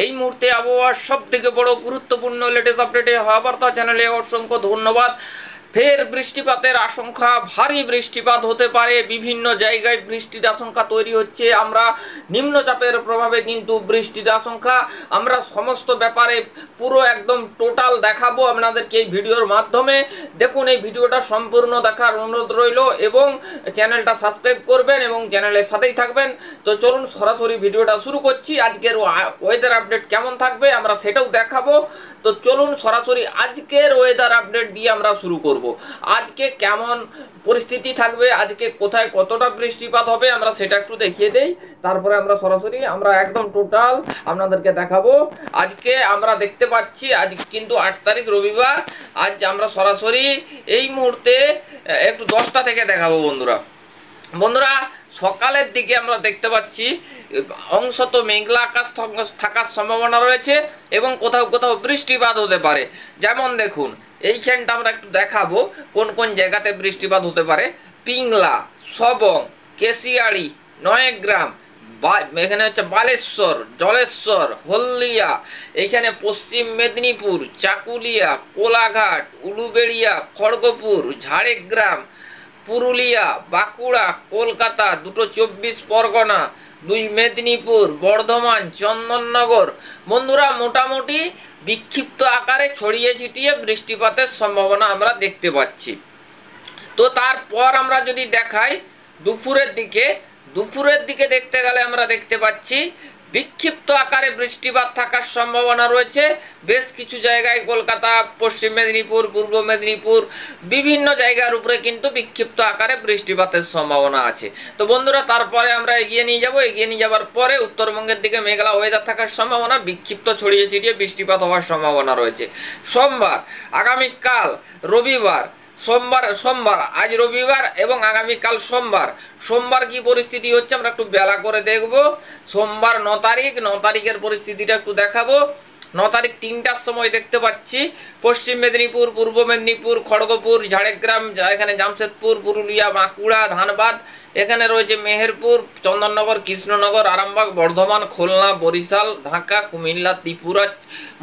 এই মুহূর্তে আবহাওয়ার সব থেকে বড় গুরুত্বপূর্ণ লেটেস্ট আপডেটে হওয়াবার্তা চ্যানেলে অসংখ্য ধন্যবাদ। ফের বৃষ্টিপাতের আশঙ্কা, ভারী বৃষ্টিপাত হতে পারে, বিভিন্ন জায়গায় বৃষ্টির আশঙ্কা তৈরি হচ্ছে। আমরা নিম্নচাপের প্রভাবে কিন্তু বৃষ্টির আশঙ্কা, আমরা সমস্ত ব্যাপারে পুরো একদম টোটাল দেখাবো আপনাদেরকে এই ভিডিওর মাধ্যমে। দেখুন, এই ভিডিওটা সম্পূর্ণ দেখার অনুরোধ রইল এবং চ্যানেলটা সাবস্ক্রাইব করবেন এবং চ্যানেলের সাথেই থাকবেন। তো চলুন সরাসরি ভিডিওটা শুরু করছি। আজকের ওয়েদার আপডেট কেমন থাকবে আমরা সেটাও দেখাবো। তো চলুন সরাসরি আজকের ওয়েদার আপডেট দিয়ে আমরা শুরু করব। আজকে কেমন পরিস্থিতি থাকবে, আজকে কোথায় কতটা বৃষ্টিপাত হবে আমরা সেটা একটু দেখিয়ে দেই, তারপরে আমরা সরাসরি আমরা একদম টোটাল আপনাদেরকে দেখাবো। আজকে আমরা দেখতে পাচ্ছি আজ কিন্তু 8 তারিখ রবিবার। আজ আমরা সরাসরি এই মুহূর্তে একটু 10টা থেকে দেখাবো বন্ধুরা। সকালের দিকে আমরা দেখতে পাচ্ছি অংশত মেঘলা আকাশ থাকার সম্ভাবনা রয়েছে এবং কোথাও কোথাও বৃষ্টিপাত হতে পারে। যেমন দেখুন, এইখানটা আমরা একটু দেখাবো কোন কোন জায়গাতে বৃষ্টিপাত হতে পারে। পিংলা, সবং, কেশিয়াড়ি, নয়গ্রাম, এখানে হচ্ছে বালেশ্বর, জলেশ্বর, হলদিয়া, এইখানে পশ্চিম মেদিনীপুর, চাকুলিয়া, কোলাঘাট, উলুবেড়িয়া, খড়গপুর, ঝাড়গ্রাম, পুরুলিয়া, বাঁকুড়া, কলকাতা, 24 পরগনা, 2 মেদিনীপুর, বর্ধমান, চন্দননগর। বন্ধুরা, মোটামুটি বিক্ষিপ্ত আকারে ছড়িয়ে ছিটিয়ে বৃষ্টিপাতের সম্ভাবনা আমরা দেখতে পাচ্ছি। তো তারপর আমরা যদি দেখাই দুপুরের দিকে দেখতে গেলে আমরা দেখতে পাচ্ছি বিক্ষিপ্ত আকারে বৃষ্টিপাত থাকার সম্ভাবনা রয়েছে বেশ কিছু জায়গায়। কলকাতা, পশ্চিম মেদিনীপুর, পূর্ব মেদিনীপুর, বিভিন্ন জায়গার উপরে কিন্তু বিক্ষিপ্ত আকারে বৃষ্টিপাতের সম্ভাবনা আছে। তো বন্ধুরা, তারপরে আমরা এগিয়ে নিয়ে যাবার পরে উত্তরবঙ্গের দিকে মেঘলা ওয়েদার থাকার সম্ভাবনা, বিক্ষিপ্ত ছড়িয়ে ছিটিয়ে বৃষ্টিপাত হওয়ার সম্ভাবনা রয়েছে। সোমবার, আগামীকাল রবিবার, সোমবার আজ রবিবার এবং আগামীকাল সোমবার কি পরিস্থিতি হচ্ছে আমরা একটু বেলা করে দেখব। সোমবার 9 তারিখের পরিস্থিতিটা একটু দেখাবো। 9 তারিখ 3টার সময় দেখতে পাচ্ছি পশ্চিম মেদিনীপুর, পূর্ব মেদিনীপুর, খড়গপুর, ঝাড়গ্রাম, এখানে জামশেদপুর, পুরুলিয়া, বাঁকুড়া, ধানবাদ, এখানে রয়েছে মেহেরপুর, চন্দননগর, কৃষ্ণনগর, আরামবাগ, বর্ধমান, খুলনা, বরিশাল, ঢাকা, কুমিল্লা, ত্রিপুরা,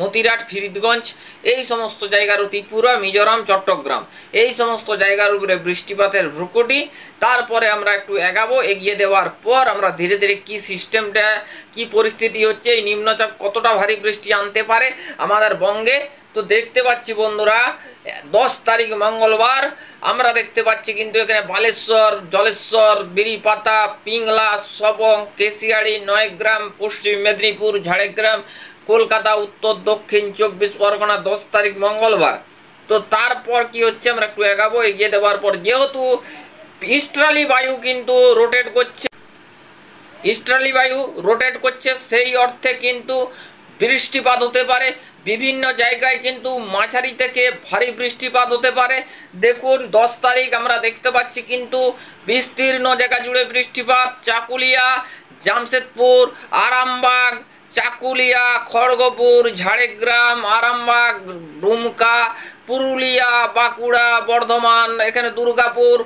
মতিরাট, ফরিদগঞ্জ, এই সমস্ত জায়গার, ত্রিপুরা, মিজোরাম, চট্টগ্রাম, এই সমস্ত জায়গার উপরে বৃষ্টিপাতের ভ্রুকুটি। তারপরে আমরা একটু এগিয়ে দেওয়ার পর আমরা ধীরে ধীরে কি সিস্টেমটা, কি পরিস্থিতি হচ্ছে, এই নিম্নচাপ কতটা ভারী বৃষ্টি আনতে পারে আমাদের বঙ্গে। তো দেখতে পাচ্ছি বন্ধুরা 10 তারিখ মঙ্গলবার আমরা দেখতে পাচ্ছি কিন্তু এখানে বালেশ্বর, জলেশ্বর, বিরিপাতা, পিংলা, সবং, কেশিয়াড়ি, নয়গ্রাম, পশ্চিম মেদিনীপুর, ঝাড়গ্রাম, কলকাতা, উত্তর দক্ষিণ 24 পরগনা 10 তারিখ মঙ্গলবার। তো তারপর কি হচ্ছে আমরা একটু এগিয়ে দেওয়ার পর, যেহেতু ইস্টার্লি বায়ু কিন্তু রোটেট করছে সেই অর্থে কিন্তু বৃষ্টিপাত হতে পারে। বিভিন্ন জায়গায় কিন্তু মাঝারি থেকে ভারী বৃষ্টিপাত হতে পারে। দেখুন 10 তারিখ আমরা দেখতে পাচ্ছি কিন্তু বিস্তীর্ণ জায়গা জুড়ে বৃষ্টিপাত। চাকুলিয়া, জামশেদপুর, আরামবাগ, চাকুলিয়া, খড়গপুর, ঝাড়গ্রাম, আরামবাগ, ডুমকা, পুরুলিয়া, বাঁকুড়া, বর্ধমান, এখানে দুর্গাপুর,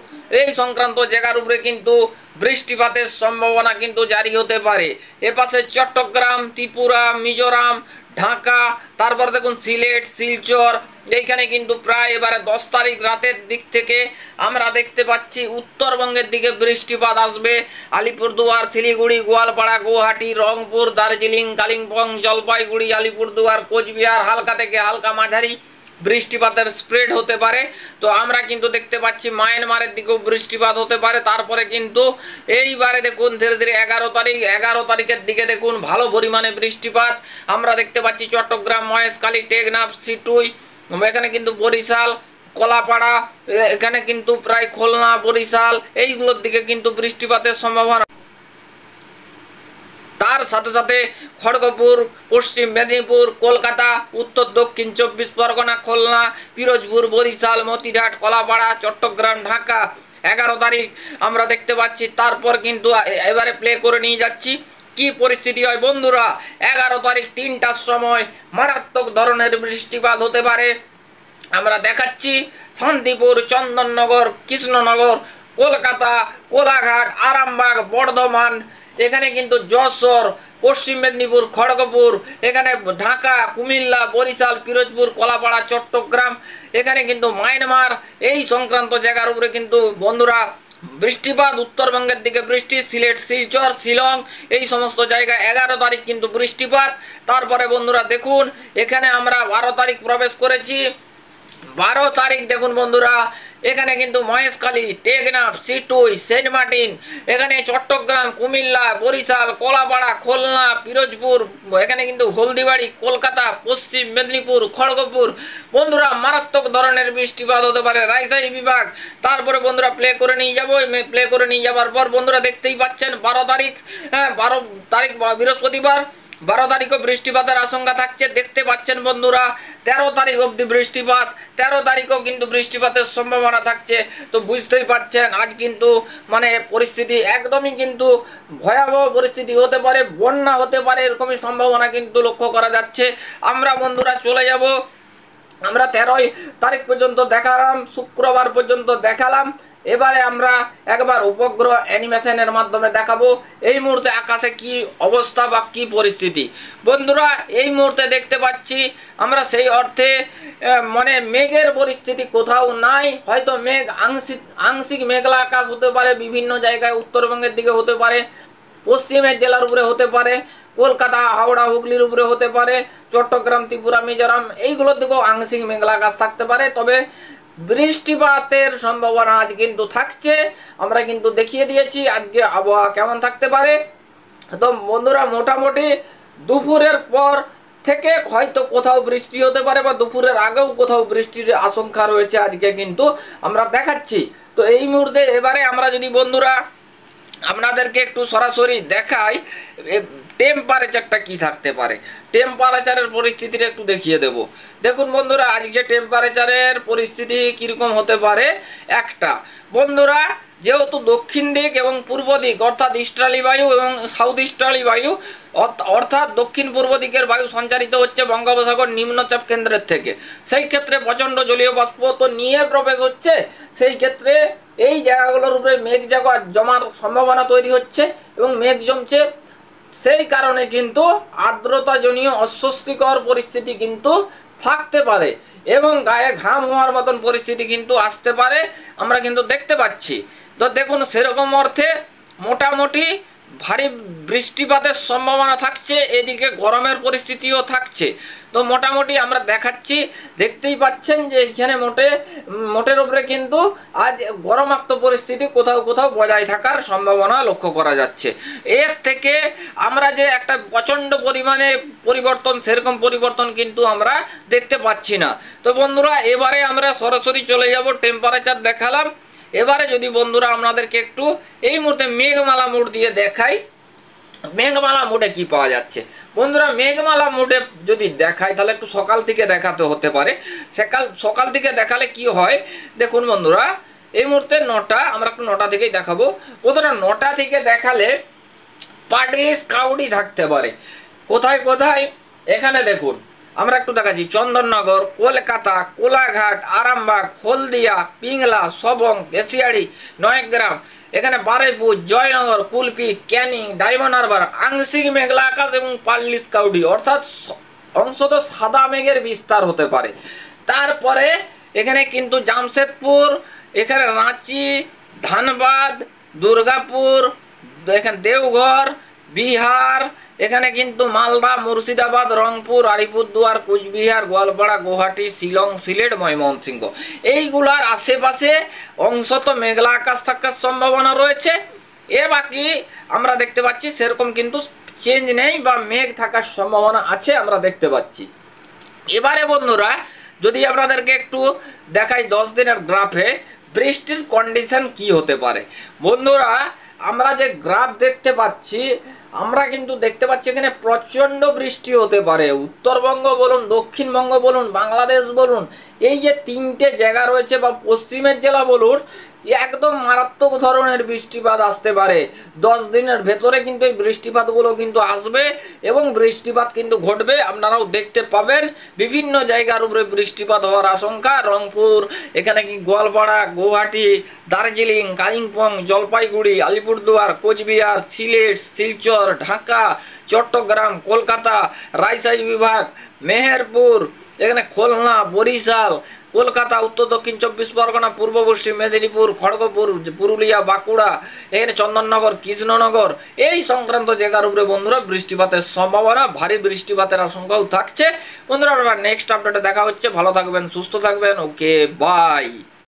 এই সংক্রান্ত জায়গার উপরে কিন্তু বৃষ্টিপাতের সম্ভাবনা কিন্তু জারি হতে পারে। এপাশে চট্টগ্রাম, ত্রিপুরা, মিজোরাম, ঢাকা, তারপর দেখুন সিলেট, শিলচর, এইখানে কিন্তু প্রায় এবারে 10 তারিখ রাতের দিক থেকে আমরা দেখতে পাচ্ছি উত্তরবঙ্গের দিকে বৃষ্টিপাত আসবে। আলিপুরদুয়ার, শিলিগুড়ি, গোয়ালপাড়া, গুয়াহাটি, রংপুর, দার্জিলিং, কালিম্পং, জলপাইগুড়ি, আলিপুরদুয়ার, কোচবিহার, হালকা থেকে হালকা মাঝারি বৃষ্টিপাতের স্প্রেড হতে পারে। তো আমরা কিন্তু দেখতে পাচ্ছি মায়ানমারের দিকেও বৃষ্টিপাত হতে পারে। তারপরে কিন্তু এইবারে দেখুন ধীরে ধীরে 11 তারিখের দিকে দেখুন ভালো পরিমাণে বৃষ্টিপাত আমরা দেখতে পাচ্ছি চট্টগ্রাম, মহেশখালী, টেকনাফ, সিটুই, এখানে কিন্তু বরিশাল, কলাপাড়া, এখানে কিন্তু প্রায় খুলনা, বরিশাল, এইগুলোর দিকে কিন্তু বৃষ্টিপাতের সম্ভাবনা। তার সাথে সাথে খড়গপুর, পশ্চিম মেদিনীপুর, কলকাতা, উত্তর দক্ষিণ 24 পরগনা, খুলনা, পিরোজপুর, বরিশাল, মতিরাট, কলাপাড়া, চট্টগ্রাম, ঢাকা 11 তারিখ আমরা দেখতে পাচ্ছি। তারপর কিন্তু এবারে প্লে করে নিয়ে যাচ্ছি কি পরিস্থিতি হয় বন্ধুরা। 11 তারিখ 3টার সময় মারাত্মক ধরনের বৃষ্টিপাত হতে পারে। আমরা দেখাচ্ছি শান্তিপুর, চন্দননগর, কৃষ্ণনগর, কলকাতা, কোলাঘাট, আরামবাগ, বর্ধমান, এখানে কিন্তু যশোর, পশ্চিম মেদিনীপুর, খড়গপুর, এখানে ঢাকা, কুমিল্লা, বরিশাল, পিরোজপুর, কলাপাড়া, চট্টগ্রাম, এখানে কিন্তু মায়ানমার, এই সংক্রান্ত জায়গার উপরে কিন্তু বন্ধুরা বৃষ্টিপাত। উত্তরবঙ্গের দিকে বৃষ্টি, সিলেট, শিলচর, শিলং, এই সমস্ত জায়গায় 11 তারিখ কিন্তু বৃষ্টিপাত। তারপরে বন্ধুরা দেখুন এখানে আমরা 12 তারিখ প্রবেশ করেছি। 12 তারিখ দেখুন বন্ধুরা এখানে কিন্তু মহেশখালী, টেকনাফ, সিটুই, সেন্ট মার্টিন, এখানে চট্টগ্রাম, কুমিল্লা, বরিশাল, কলাপাড়া, খুলনা, পিরোজপুর, এখানে কিন্তু হলদিবাড়ি, কলকাতা, পশ্চিম মেদিনীপুর, খড়গপুর বন্ধুরা মারাত্মক ধরনের বৃষ্টিপাত হতে পারে। রাজশাহী বিভাগ। তারপরে বন্ধুরা প্লে করে নিয়ে যাবো। প্লে করে নিয়ে যাবার পর বন্ধুরা দেখতেই পাচ্ছেন 12 তারিখ, 12 তারিখ বৃহস্পতিবার, 12 তারিখও বৃষ্টিপাতের আশঙ্কা থাকছে। দেখতে পাচ্ছেন বন্ধুরা 13 তারিখ অবধি বৃষ্টিপাত, 13 তারিখও কিন্তু বৃষ্টিপাতের সম্ভাবনা থাকছে। তো বুঝতেই পারছেন আজ কিন্তু মানে পরিস্থিতি একদমই কিন্তু ভয়াবহ পরিস্থিতি হতে পারে, বন্যা হতে পারে, এরকমই সম্ভাবনা কিন্তু লক্ষ্য করা যাচ্ছে। আমরা বন্ধুরা চলে যাব, আমরা 13 তারিখ পর্যন্ত দেখালাম, শুক্রবার পর্যন্ত দেখালাম। এবারে আমরা একবার উপগ্রহ অ্যানিমেশনের মাধ্যমে দেখাবো এই মুহূর্তে আকাশে কি অবস্থা বা কি পরিস্থিতি। বন্ধুরা এই মুহূর্তে দেখতে পাচ্ছি আমরা সেই অর্থে মানে মেঘের পরিস্থিতি কোথাও নাই। হয়তো মেঘ আংশিক মেঘলা আকাশ হতে পারে, বিভিন্ন জায়গায় উত্তরবঙ্গের দিকে হতে পারে, পশ্চিমের জেলার উপরে হতে পারে, কলকাতা, হাওড়া, হুগলির উপরে হতে পারে, চট্টগ্রাম, ত্রিপুরা, মিজোরাম এইগুলোর দিকেও আংশিক মেঘলা আকাশ থাকতে পারে। তবে বৃষ্টিপাতের সম্ভাবনা আজ কিন্তু থাকছে। আমরা কিন্তু দেখিয়ে দিয়েছি আজকে আবহাওয়া কেমন থাকতে পারে। তো বন্ধুরা মোটামুটি দুপুরের পর থেকে হয়তো কোথাও বৃষ্টি হতে পারে বা দুপুরের আগেও কোথাও বৃষ্টির আশঙ্কা রয়েছে আজকে কিন্তু আমরা দেখাচ্ছি। তো এই মুহূর্তে এবারে আমরা যদি বন্ধুরা আপনাদেরকে একটু সরাসরি দেখাই টেম্পারেচারটা কি থাকতে পারে, টেম্পারেচারের পরিস্থিতিটা একটু দেখিয়ে দেব। দেখুন বন্ধুরা আজকে টেম্পারেচারের পরিস্থিতি কীরকম হতে পারে। একটা বন্ধুরা যেহেতু দক্ষিণ দিক এবং পূর্ব দিক অর্থাৎ ইস্টার্লি বায়ু এবং সাউথ ইস্টার্লি বায়ু অর্থাৎ দক্ষিণ পূর্ব দিকের বায়ু সঞ্চারিত হচ্ছে বঙ্গোপসাগর নিম্নচাপ কেন্দ্রের থেকে, সেই ক্ষেত্রে প্রচণ্ড জলীয় বাষ্প তো নিয়ে প্রবেশ হচ্ছে। সেই ক্ষেত্রে এই জায়গাগুলোর উপরে মেঘ জমার সম্ভাবনা তৈরি হচ্ছে এবং মেঘ জমছে। সেই কারণে কিন্তু আর্দ্রতাজনিত অস্বস্তিকর পরিস্থিতি কিন্তু থাকতে পারে এবং গায়ে ঘাম হওয়ার মতন পরিস্থিতি কিন্তু আসতে পারে, আমরা কিন্তু দেখতে পাচ্ছি। তো দেখুন সেরকম অর্থে মোটামুটি ভারী বৃষ্টিপাতের সম্ভাবনা থাকছে, এদিকে গরমের পরিস্থিতিও থাকছে। তো মোটামুটি আমরা দেখাচ্ছি, দেখতেই পাচ্ছেন যে এখানে মোটের উপরে কিন্তু আজ গরমাক্ত পরিস্থিতি কোথাও কোথাও বজায় থাকার সম্ভাবনা লক্ষ্য করা যাচ্ছে। এর থেকে আমরা যে একটা প্রচণ্ড পরিমাণে পরিবর্তন, সেরকম পরিবর্তন কিন্তু আমরা দেখতে পাচ্ছি না। তো বন্ধুরা এবারে আমরা সরাসরি চলে যাব, টেম্পারেচার দেখালাম। এবারে যদি বন্ধুরা আপনাদেরকে একটু এই মুহূর্তে মেঘমালা মোড দিয়ে দেখাই, মেঘমালা মোডে কি পাওয়া যাচ্ছে। বন্ধুরা মেঘমালা মোডে যদি দেখাই তাহলে একটু সকাল থেকে দেখাতে হতে পারে। সকাল থেকে দেখালে কি হয় দেখুন বন্ধুরা, এই মুহূর্তে 9টা, আমরা একটু 9টা থেকেই দেখাবো। বন্ধুরা 9টা থেকে দেখালে পার্টলি ক্লাউডি থাকতে পারে। কোথায় কোথায় এখানে দেখুন আমরা একটু দেখাচ্ছি, চন্দননগর, কলকাতা, কোলাঘাট, আরামবাগ, হলদিয়া, পিংলা, সবং, এশিয়াড়ি, নয়গ্রাম, এখানে বারুইপুর, জয়নগর, কুলপি, ক্যানিং, ডায়মন্ড হারবার আংশিক মেঘলা আকাশ এবং পার্টলি ক্লাউডি অর্থাৎ অংশত সাদা মেঘের বিস্তার হতে পারে। তারপরে এখানে কিন্তু জামশেদপুর, এখানে রাঁচি, ধানবাদ, দুর্গাপুর, এখানে দেওঘর, বিহার, এখানে কিন্তু মালদা, মুর্শিদাবাদ, রংপুর, আলিপুরদুয়ার, কোচবিহার, গোয়ালপাড়া, গুয়াহাটি, শিলং, সিলেট, ময়মনসিংহ এইগুলার আশেপাশে অংশত মেঘলা আকাশ থাকার সম্ভাবনা রয়েছে। এ বাকি আমরা দেখতে পাচ্ছি সেরকম কিন্তু চেঞ্জ নেই বা মেঘ থাকার সম্ভাবনা আছে, আমরা দেখতে পাচ্ছি। এবারে বন্ধুরা যদি আপনাদেরকে একটু দেখাই 10 দিনের গ্রাফে বৃষ্টির কন্ডিশন কি হতে পারে। বন্ধুরা আমরা যে গ্রাফ দেখতে পাচ্ছি, আমরা কিন্তু দেখতে পাচ্ছি এখানে প্রচণ্ড বৃষ্টি হতে পারে। উত্তরবঙ্গ বলুন, দক্ষিণবঙ্গ বলুন, বাংলাদেশ বলুন, এই যে 3টে জায়গা রয়েছে বা পশ্চিমের জেলা বলুন, একদম মারাত্মক ধরনের বৃষ্টিপাত আসতে পারে। 10 দিনের ভেতরে কিন্তু এই বৃষ্টিপাতগুলো কিন্তু আসবে এবং বৃষ্টিপাত কিন্তু ঘটবে, আপনারাও দেখতে পাবেন। বিভিন্ন জায়গার উপরে বৃষ্টিপাত হওয়ার আশঙ্কা। রংপুর, এখানে কি গোয়ালপাড়া, গুয়াহাটি, দার্জিলিং, কালিম্পং, জলপাইগুড়ি, আলিপুরদুয়ার, কোচবিহার, সিলেট, শিলচর, ঢাকা, চট্টগ্রাম, কলকাতা, রাজশাহী বিভাগ, মেহেরপুর, এখানে খুলনা, বরিশাল, কলকাতা, উত্তর দক্ষিণ 24 পরগনা, পূর্ব পশ্চিম মেদিনীপুর, খড়গপুর, পুরুলিয়া, বাঁকুড়া, এখানে চন্দননগর, কৃষ্ণনগর, এই সংক্রান্ত জায়গার উপরে বন্ধুরা বৃষ্টিপাতের সম্ভাবনা, ভারী বৃষ্টিপাতের আশঙ্কাও থাকছে। বন্ধুরা নেক্সট আপডেটে দেখা হচ্ছে। ভালো থাকবেন, সুস্থ থাকবেন। ওকে, বাই।